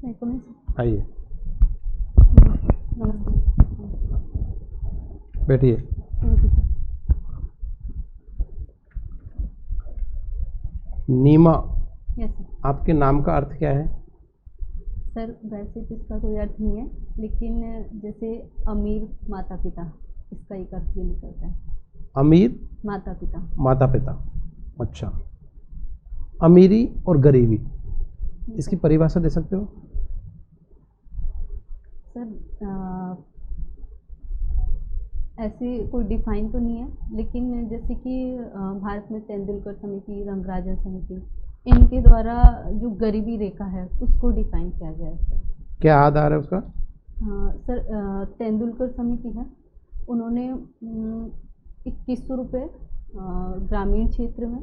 आइए, नमस्ते। बैठिए। नीमा, यस सर। आपके नाम का अर्थ क्या है? सर वैसे तो इसका कोई अर्थ नहीं है, लेकिन जैसे अमीर माता पिता, इसका एक अर्थ ये निकलता है। अमीर माता पिता। माता पिता, अच्छा। अमीरी और गरीबी, इसकी परिभाषा दे सकते हो? सर ऐसे कोई डिफाइन तो नहीं है, लेकिन जैसे कि भारत में तेंदुलकर समिति, रंगराजन समिति, इनके द्वारा जो गरीबी रेखा है उसको डिफाइन किया गया है सर। क्या आधार है उसका? सर तेंदुलकर समिति है, उन्होंने 2100 रुपये ग्रामीण क्षेत्र में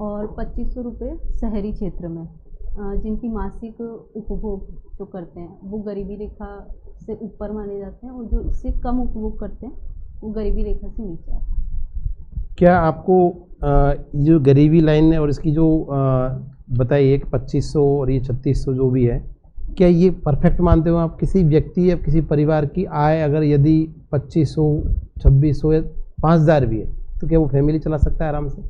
और 2500 रुपये शहरी क्षेत्र में जिनकी मासिक उपभोग जो करते हैं वो गरीबी रेखा से ऊपर माने जाते हैं, और जो इससे कम उपभोग करते हैं वो गरीबी रेखा से नीचे आते हैं। क्या आपको जो गरीबी लाइन है और इसकी जो बताइए कि 2500 और ये 3600 जो भी है, क्या ये परफेक्ट मानते हो आप? किसी व्यक्ति या किसी परिवार की आय अगर यदि 2500, 2600 या 5000 भी है तो क्या वो फैमिली चला सकता है आराम से?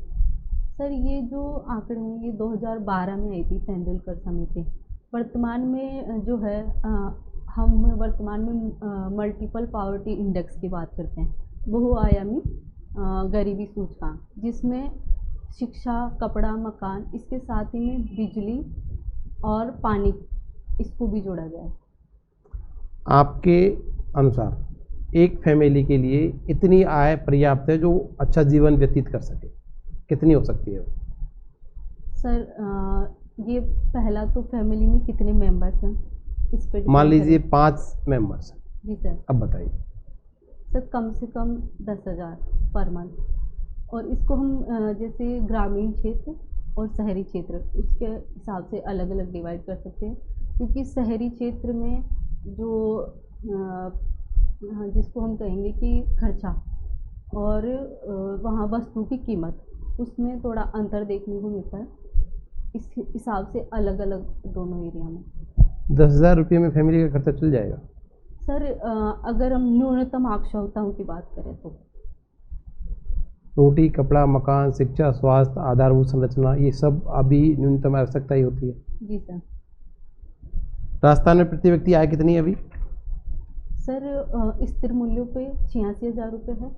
सर ये जो आंकड़े हैं ये 2012 में आई थी तेंदुलकर समिति। वर्तमान में जो है हम वर्तमान में मल्टीपल पॉवर्टी इंडेक्स की बात करते हैं, बहुआयामी गरीबी सूचकांक, जिसमें शिक्षा, कपड़ा, मकान, इसके साथ ही में बिजली और पानी, इसको भी जोड़ा गया है। आपके अनुसार एक फैमिली के लिए इतनी आय पर्याप्त है जो अच्छा जीवन व्यतीत कर सके? कितनी हो सकती है वो? सर ये पहला तो फैमिली में कितने मेंबर्स हैं इस पर मान डिपेंड लीजिए करेगा। 5 मेंबर्स हैं। जी सर। अब बताइए। सर कम से कम 10,000 पर मंथ, और इसको हम जैसे ग्रामीण क्षेत्र और शहरी क्षेत्र उसके हिसाब से अलग अलग डिवाइड कर सकते हैं, क्योंकि शहरी क्षेत्र में जो जिसको हम कहेंगे कि खर्चा और वहाँ वस्तु की कीमत, उसमें थोड़ा अंतर देखने को मिलता है। इस हिसाब से अलग अलग दोनों एरिया में। 10,000 रुपये में फैमिली का खर्चा चल जाएगा? सर अगर हम न्यूनतम आवश्यकताओं की बात करें तो रोटी, कपड़ा, मकान, शिक्षा, स्वास्थ्य, आधारभूत संरचना, ये सब अभी न्यूनतम आवश्यकता ही होती है। जी सर। राजस्थान में प्रति व्यक्ति आय कितनी है अभी? सर स्थिर मूल्यों पे 86,000 रुपये है,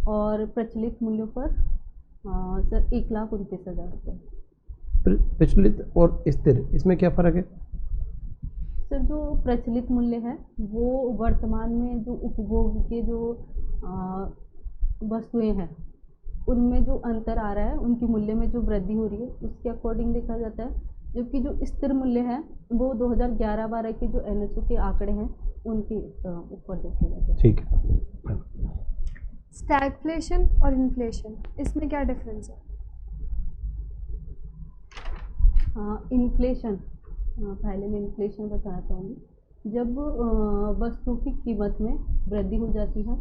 और प्रचलित मूल्यों पर सर 1,29,000 रुपये। प्रचलित और स्थिर, इसमें क्या फ़र्क है? सर जो प्रचलित मूल्य है वो वर्तमान में जो उपभोग के जो वस्तुएं हैं उनमें जो अंतर आ रहा है, उनकी मूल्य में जो वृद्धि हो रही है उसके अकॉर्डिंग देखा जाता है, जबकि जो स्थिर मूल्य है वो 2011-12 के जो NSO के आंकड़े हैं उनके ऊपर देखे जाते हैं। ठीक है। स्टैगफ्लेशन और इन्फ्लेशन, इसमें क्या डिफरेंस है? इन्फ्लेशन, पहले मैं इन्फ्लेशन बताना चाहूँगी। जब वस्तु की कीमत में वृद्धि हो जाती है,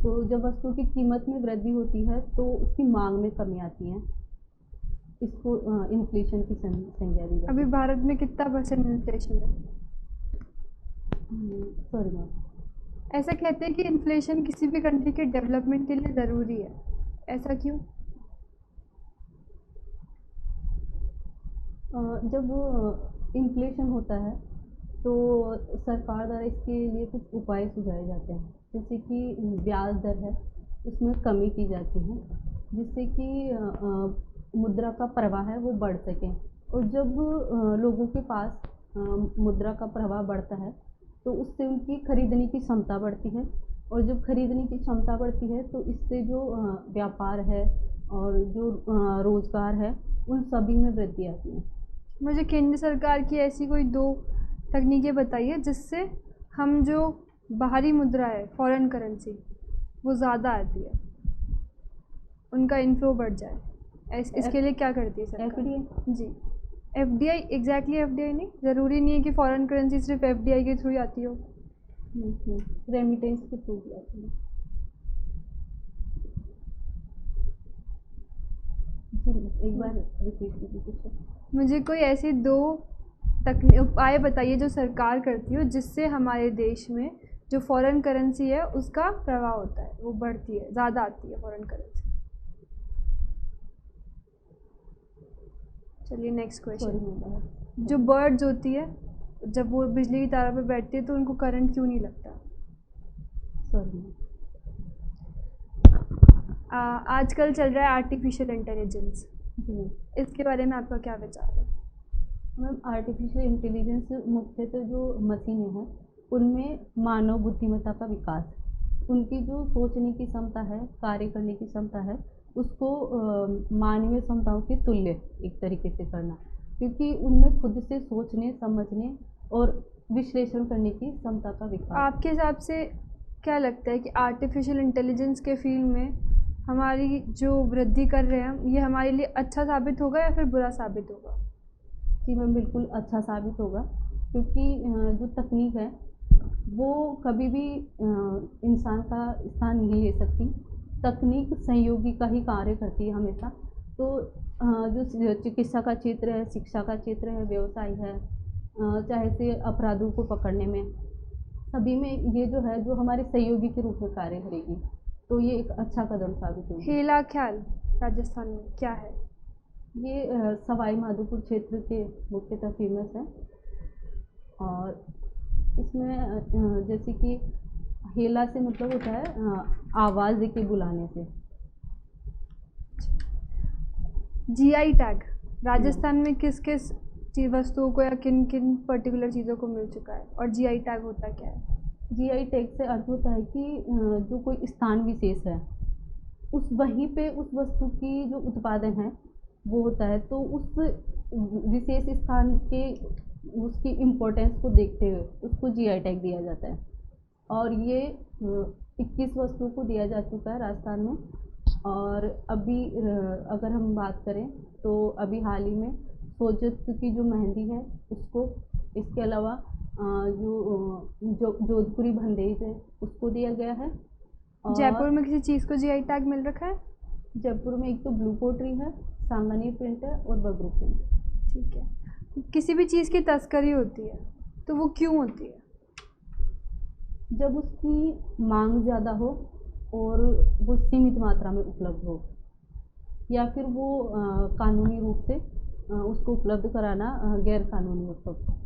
तो जब वस्तु की कीमत में वृद्धि होती है तो उसकी मांग में कमी आती है, इसको इन्फ्लेशन की संज्ञा दी जाती है। अभी भारत में कितना % इन्फ्लेशन है? Sorry ma'am. ऐसा कहते हैं कि इन्फ्लेशन किसी भी कंट्री के डेवलपमेंट के लिए ज़रूरी है, ऐसा क्यों? जब इन्फ्लेशन होता है तो सरकार द्वारा इसके लिए कुछ उपाय सुझाए जाते हैं, जैसे कि ब्याज दर है उसमें कमी की जाती है, जिससे कि मुद्रा का प्रवाह है वो बढ़ सके। और जब लोगों के पास मुद्रा का प्रवाह बढ़ता है तो उससे उनकी खरीदने की क्षमता बढ़ती है, और जब खरीदने की क्षमता बढ़ती है तो इससे जो व्यापार है और जो रोज़गार है उन सभी में वृद्धि आती है। मुझे केंद्र सरकार की ऐसी कोई 2 तकनीकें बताइए जिससे हम जो बाहरी मुद्रा है, फॉरेन करेंसी, वो ज़्यादा आती है, उनका इन्फ्लो बढ़ जाए। इसके लिए क्या करती है सरकार? FDI। जी, FDI, एग्जैक्टली FDI नहीं, ज़रूरी नहीं है कि फॉरेन करेंसी सिर्फ FDI के थ्रू ही आती हो। रेमिटेंस के थ्रू भी आती है। जी एक बार रिपीट कीजिए। मुझे कोई ऐसी 2 उपाय बताइए जो सरकार करती हो जिससे हमारे देश में जो फॉरेन करेंसी है उसका प्रभाव होता है, वो बढ़ती है, ज़्यादा आती है फॉरेन करेंसी। चलिए नेक्स्ट क्वेश्चन। जो बर्ड्स होती है जब वो बिजली की तारों पे बैठती है तो उनको करंट क्यों नहीं लगता? आजकल चल रहा है आर्टिफिशियल इंटेलिजेंस, इसके बारे में आपका क्या विचार है? मैम, आर्टिफिशियल इंटेलिजेंस मुख्यतः जो मशीनें हैं उनमें मानव बुद्धिमत्ता का विकास, उनकी जो सोचने की क्षमता है, कार्य करने की क्षमता है, उसको मानवीय क्षमताओं के तुल्य एक तरीके से करना, क्योंकि उनमें खुद से सोचने, समझने और विश्लेषण करने की क्षमता का विकास। आपके हिसाब से क्या लगता है कि आर्टिफिशियल इंटेलिजेंस के फील्ड में हमारी जो वृद्धि कर रहे हैं ये हमारे लिए अच्छा साबित होगा या फिर बुरा साबित होगा? जी मैम, बिल्कुल अच्छा साबित होगा, क्योंकि जो तकनीक है वो कभी भी इंसान का स्थान नहीं ले सकती। तकनीक सहयोगी का ही कार्य करती है हमेशा। तो जो चिकित्सा का क्षेत्र है, शिक्षा का क्षेत्र है, व्यवसाय है, चाहे से अपराधों को पकड़ने में, सभी में ये जो है जो हमारे सहयोगी के रूप में कार्य करेगी, तो ये एक अच्छा कदम साबित होगा। हेला ख्याल राजस्थान में क्या है? ये सवाई माधोपुर क्षेत्र के मुख्यतः फेमस है, और इसमें जैसे कि हेला से मतलब होता है आवाज़ देके बुलाने से। जीआई टैग राजस्थान में किस किस वस्तुओं को या किन किन पर्टिकुलर चीज़ों को मिल चुका है, और जीआई टैग होता क्या है? जीआई टैग से अर्थ होता है कि जो कोई स्थान विशेष है उस वहीं पे उस वस्तु की जो उत्पादन है वो होता है, तो उस विशेष स्थान के उसकी इम्पोर्टेंस को देखते हुए उसको जीआई टैग दिया जाता है। और ये 21 वस्तुओं को दिया जा चुका है राजस्थान में। और अभी अगर हम बात करें तो अभी हाल ही में सोजत की जो मेहंदी है उसको, इसके अलावा जो जोधपुरी बंदेज है उसको दिया गया है। और जयपुर में किसी चीज़ को जीआई टैग मिल रखा है? जयपुर में एक तो ब्लू पोट्री है, सांगानी प्रिंट है और बगरू प्रिंट। ठीक है। किसी भी चीज़ की तस्करी होती है तो वो क्यों होती है? जब उसकी मांग ज़्यादा हो और वो सीमित मात्रा में उपलब्ध हो, या फिर वो कानूनी रूप से उसको उपलब्ध कराना गैर कानूनी उपलब्ध।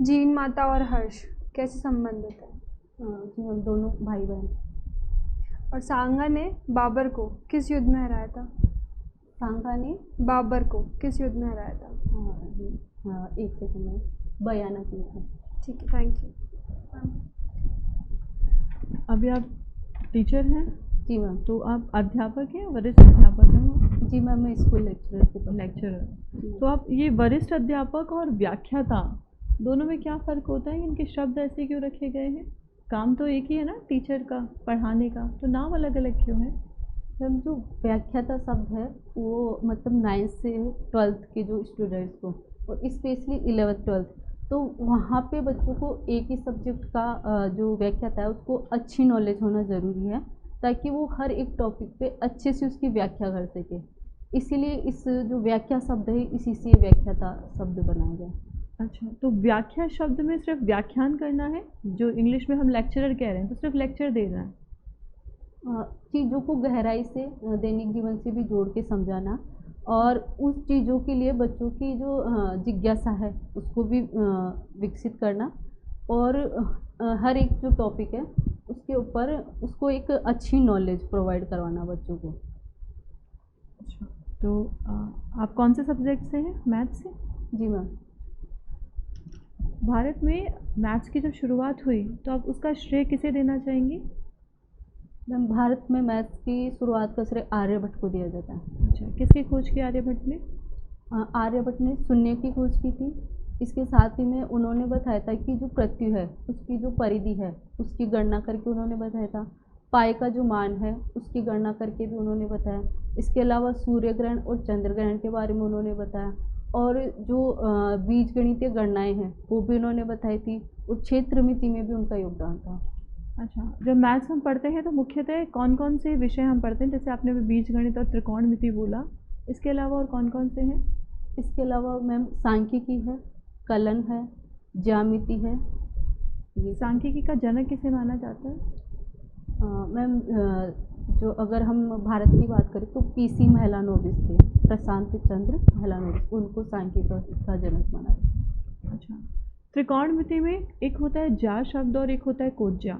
जीन माता और हर्ष कैसे संबंधित है? जी हम दोनों भाई बहन। और सांगा ने बाबर को किस युद्ध में हराया था? सांगा ने बाबर को किस युद्ध में हराया था? एक सेकंड में बयाना की थी। ठीक है, थैंक यू। अभी आप टीचर हैं? जी मैम। तो आप अध्यापक हैं, वरिष्ठ अध्यापक हैं? जी मैम, मैं स्कूल लेक्चरर। तो आप ये वरिष्ठ अध्यापक और व्याख्याता दोनों में क्या फ़र्क होता है? इनके शब्द ऐसे क्यों रखे गए हैं? काम तो एक ही है ना टीचर का, पढ़ाने का, तो नाम अलग अलग क्यों है? मैम, जो व्याख्याता शब्द है वो मतलब 9th से 12th के जो स्टूडेंट्स को, और स्पेशली 11th 12th, तो वहाँ पे बच्चों को एक ही सब्जेक्ट का जो व्याख्याता है उसको अच्छी नॉलेज होना ज़रूरी है, ताकि वो हर एक टॉपिक पे अच्छे से उसकी व्याख्या कर सके। इसीलिए इस जो व्याख्या शब्द है इसी से व्याख्याता शब्द बनाया गया। अच्छा, तो व्याख्या शब्द में सिर्फ व्याख्यान करना है, जो इंग्लिश में हम लेक्चरर कह रहे हैं, तो सिर्फ लेक्चर देना है? चीज़ों को गहराई से दैनिक जीवन से भी जोड़ के समझाना, और उस चीज़ों के लिए बच्चों की जो जिज्ञासा है उसको भी विकसित करना, और हर एक जो टॉपिक है उसके ऊपर उसको एक अच्छी नॉलेज प्रोवाइड करवाना बच्चों को। अच्छा, तो आप कौन से सब्जेक्ट से हैं? मैथ से? जी मैम। भारत में मैथ्स की जब शुरुआत हुई तो आप उसका श्रेय किसे देना चाहेंगी? मैम, भारत में मैथ्स की शुरुआत का श्रेय आर्यभट्ट को दिया जाता है। अच्छा, किसकी खोज की आर्यभट्ट ने? आर्यभट्ट ने शून्य की खोज की थी। इसके साथ ही में उन्होंने बताया था कि जो पृथ्वी है उसकी जो परिधि है उसकी गणना करके उन्होंने बताया था। पाई का जो मान है उसकी गणना करके भी उन्होंने बताया। इसके अलावा सूर्य ग्रहण और चंद्र ग्रहण के बारे में उन्होंने बताया, और जो बीजगणितीय गणनाएं हैं वो भी उन्होंने बताई थी, और क्षेत्र मिति में भी उनका योगदान था। अच्छा, जब मैथ्स हम पढ़ते हैं तो मुख्यतः कौन कौन से विषय हम पढ़ते हैं? जैसे आपने अभी बीजगणित और त्रिकोणमिति बोला, इसके अलावा और कौन कौन से हैं? इसके अलावा मैम सांख्यिकी है, कलन है, ज्यामिति है। ये सांख्यिकी का जनक किसे माना जाता है? मैम जो अगर हम भारत की बात करें तो पीसी महलानोबिस थे, प्रशांत चंद्र महलानोबिस, उनको सांख्यिकी का जनक माना जाता है। अच्छा, त्रिकोणमिति में एक होता है जा शब्द और एक होता है कोज्या।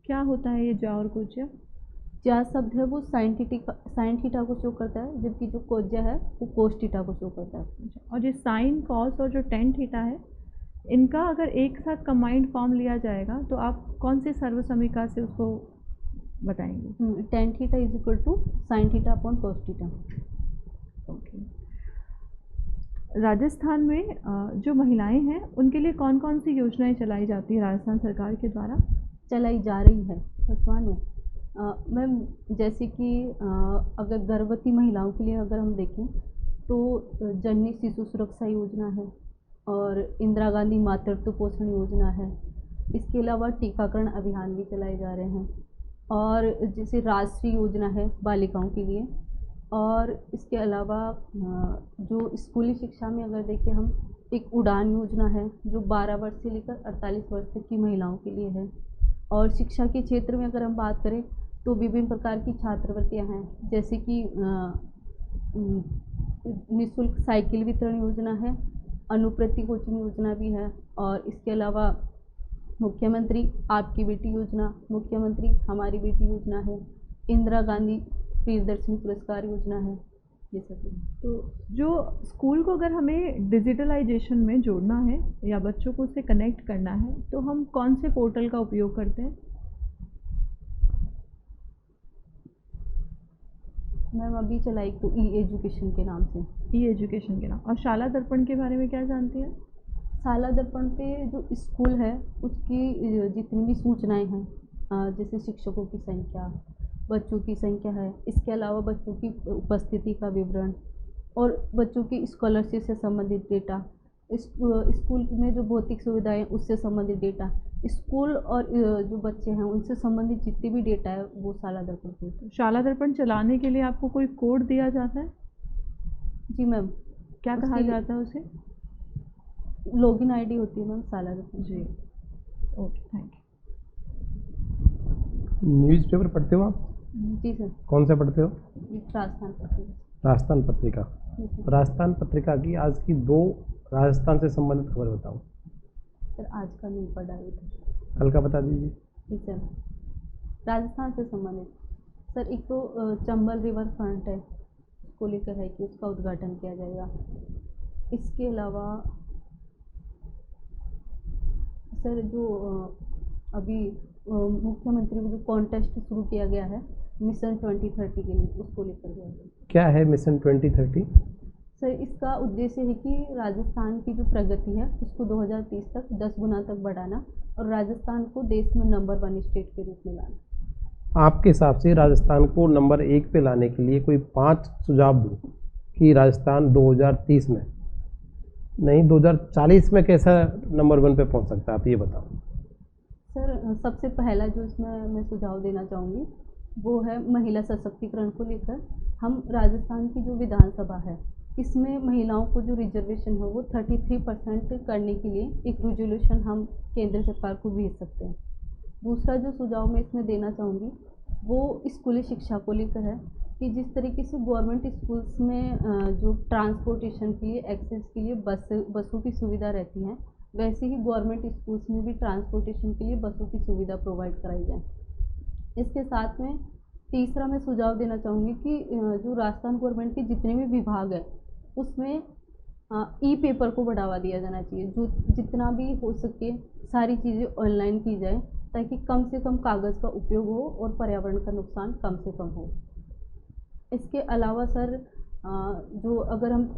क्या होता है ये जा और कोज्या? ज्या शब्द है वो साइन थीटा को शो करता है, जबकि जो कोज्या है वो कोस थीटा को शो करता है। और ये साइन कॉस और जो टेन थीटा है, इनका अगर एक साथ कंबाइंड फॉर्म लिया जाएगा तो आप कौन से सर्वसमीका से उसको बताएंगे? Tan theta is equal to sine theta upon cos theta. Okay. Rajasthan में जो महिलाएं हैं उनके लिए कौन कौन सी योजनाएं चलाई जाती है राजस्थान सरकार के द्वारा? चलाई जा रही है वर्तमान में। मैम जैसे कि अगर गर्भवती महिलाओं के लिए अगर हम देखें तो जननी शिशु सुरक्षा योजना है और इंदिरा गांधी मातृत्व पोषण योजना है। इसके अलावा टीकाकरण अभियान भी चलाए जा रहे हैं और जैसे राष्ट्रीय योजना है बालिकाओं के लिए। और इसके अलावा जो स्कूली शिक्षा में अगर देखें हम, एक उड़ान योजना है जो 12 वर्ष से लेकर 48 वर्ष तक की महिलाओं के लिए है। और शिक्षा के क्षेत्र में अगर हम बात करें तो विभिन्न प्रकार की छात्रवृत्तियां हैं, जैसे कि निःशुल्क साइकिल वितरण योजना है, अनुप्रति कोचिंग योजना भी है। और इसके अलावा मुख्यमंत्री आपकी बेटी योजना, मुख्यमंत्री हमारी बेटी योजना है, इंदिरा गांधी प्रियदर्शनी पुरस्कार योजना है, ये सब है। तो जो स्कूल को अगर हमें डिजिटलाइजेशन में जोड़ना है या बच्चों को उससे कनेक्ट करना है तो हम कौन से पोर्टल का उपयोग करते हैं? मैम अभी चलाई तो ई एजुकेशन के नाम से। ई एजुकेशन के नाम। और शाला दर्पण के बारे में क्या जानती हैं? शाला दर्पण पे जो स्कूल है उसकी जितनी भी सूचनाएं हैं, जैसे शिक्षकों की संख्या, बच्चों की संख्या है, इसके अलावा बच्चों की उपस्थिति का विवरण और बच्चों की स्कॉलरशिप से संबंधित डेटा, स्कूल में जो भौतिक सुविधाएं उससे संबंधित डेटा, स्कूल और जो बच्चे हैं उनसे संबंधित जितनी भी डेटा है वो शाला दर्पण पे। शाला दर्पण चलाने के लिए आपको कोई कोड दिया जाता है? जी मैम। क्या कहा जाता है उसे? लॉगिन आईडी होती है मैम शाला दर्पण। जी, ओके, थैंक न्यूज़पेपर पढ़ते हो आप? यू। जी सर। कौन सा पढ़ते हो? राजस्थान पत्रिका। राजस्थान पत्रिका। राजस्थान पत्रिका की आज की 2 राजस्थान से संबंधित खबर बताओ। सर आज का नहीं पढ़ा है कल का बता दीजिए। जी सर। राजस्थान से संबंधित सर एक तो चंबल रिवर फ्रंट है, उसको लेकर है कि उसका उद्घाटन किया जाएगा। इसके अलावा सर जो अभी मुख्यमंत्री को जो कॉन्टेस्ट शुरू किया गया है मिशन 2030 के लिए, उसको लेकर गया है। क्या है मिशन 2030? सर इसका उद्देश्य है कि राजस्थान की जो प्रगति है उसको 2030 तक 10 गुना तक बढ़ाना और राजस्थान को देश में नंबर 1 स्टेट के रूप में लाना। आपके हिसाब से राजस्थान को नंबर 1 पे लाने के लिए कोई 5 सुझाव दूँ कि राजस्थान 2030 में नहीं 2040 में कैसा नंबर 1 पे पहुंच सकता है, आप ये बताओ। सर सबसे पहला जो इसमें मैं सुझाव देना चाहूँगी वो है महिला सशक्तिकरण को लेकर। हम राजस्थान की जो विधानसभा है इसमें महिलाओं को जो रिजर्वेशन है वो 33% करने के लिए एक रेजोल्यूशन हम केंद्र सरकार को भेज सकते हैं। दूसरा जो सुझाव मैं इसमें देना चाहूँगी वो स्कूली शिक्षा को लेकर है कि जिस तरीके से गवर्नमेंट स्कूल्स में जो ट्रांसपोर्टेशन के लिए एक्सेस के लिए बसों की सुविधा रहती है, वैसे ही गवर्नमेंट स्कूल्स में भी ट्रांसपोर्टेशन के लिए बसों की सुविधा प्रोवाइड कराई जाए। इसके साथ में तीसरा मैं सुझाव देना चाहूँगी कि जो राजस्थान गवर्नमेंट के जितने भी विभाग है उसमें ई पेपर को बढ़ावा दिया जाना चाहिए। जो जितना भी हो सके सारी चीज़ें ऑनलाइन की जाए ताकि कम से कम कागज़ का उपयोग हो और पर्यावरण का नुकसान कम से कम हो। इसके अलावा सर जो अगर हम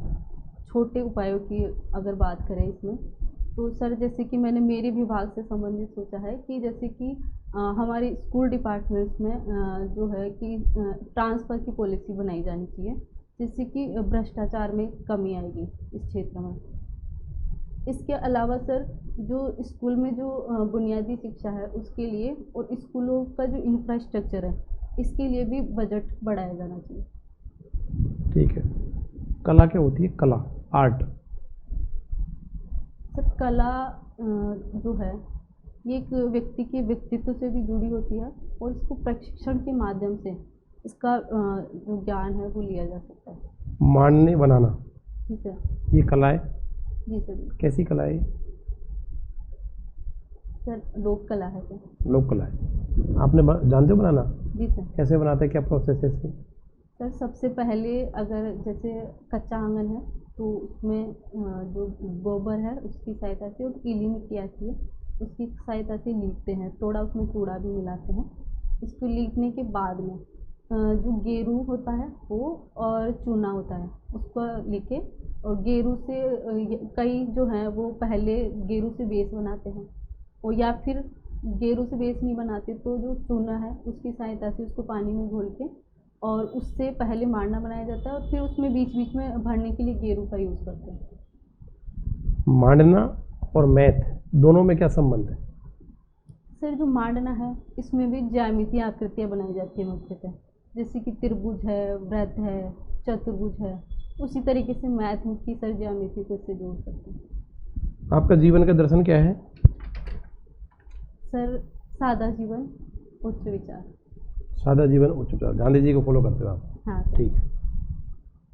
छोटे उपायों की अगर बात करें इसमें तो सर जैसे कि मैंने मेरे विभाग से संबंधित सोचा है कि जैसे कि हमारे स्कूल डिपार्टमेंट्स में जो है कि ट्रांसफ़र की पॉलिसी बनाई जानी चाहिए जिससे कि भ्रष्टाचार में कमी आएगी इस क्षेत्र में। इसके अलावा सर जो स्कूल में जो बुनियादी शिक्षा है उसके लिए और स्कूलों का जो इंफ्रास्ट्रक्चर है इसके लिए भी बजट बढ़ाया जाना चाहिए। ठीक है। कला क्या होती है? कला, आर्ट। सर कला जो है ये एक व्यक्ति के व्यक्तित्व से भी जुड़ी होती है और इसको प्रशिक्षण के माध्यम से इसका जो ज्ञान है वो लिया जा सकता है। मांडने बनाना, जी सर। ये कला है? जी सर। कैसी कला है? सर लोक कला है सर। लोक कला है। आपने जानते हो बनाना? जी सर। कैसे बनाते हैं, क्या प्रोसेस है इसकी? सर सबसे पहले अगर जैसे कच्चा आंगन है तो उसमें जो गोबर है उसकी सहायता से और गीली मिट्टी आती है उसकी सहायता से लीपते हैं, थोड़ा उसमें कूड़ा भी मिलाते हैं। उसको लीपने के बाद में जो गेरू होता है वो और चूना होता है उसको लेके और गेरू से कई जो हैं वो पहले गेरू से बेस बनाते हैं और या फिर गेरू से बेस नहीं बनाते तो जो चूना है उसकी सहायता से उसको पानी में घोल के और उससे पहले मांडना बनाया जाता है और फिर उसमें बीच बीच में भरने के लिए गेरू का यूज़ करते हैं। मांडना और मैथ दोनों में क्या संबंध है? सर जो मांडना है इसमें भी ज्यामितीय आकृतियाँ बनाई जाती है मुख्यतः, जैसे कि त्रिभुज है, वृत्त है, चतुर्भुज है, उसी तरीके से मैथ की सर ज्यामिति को इससे जोड़ सकते हैं। आपका जीवन का दर्शन क्या है? सर सादा जीवन उच्च विचार। सादा जीवन उच्च विचार। गांधी जी को फॉलो करते हो आप? हाँ सर। ठीक है।